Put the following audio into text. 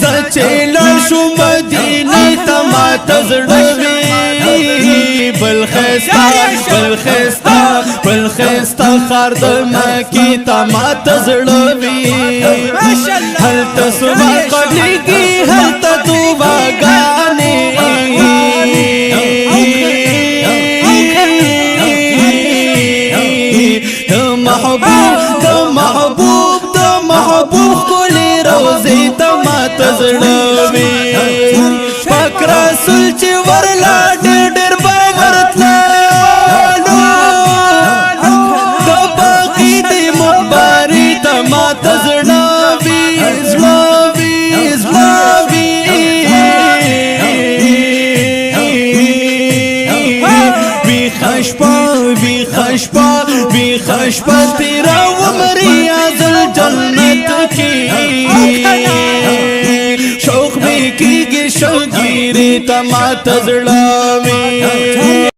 زچیل شو مدینه تما تزړوي بلخستا خار د مکی تما تزړوي هل تسوا قبلګي هل تدوا غاني محبوب کولی روزی تما تزړوي پاک رسول چې ورلا ډېر باورتلو د باقي د مباري تما تزړوي وی خشپا تیرا عمری ازل جنت کی شوق میں کی گی شوگیری تما تزړوي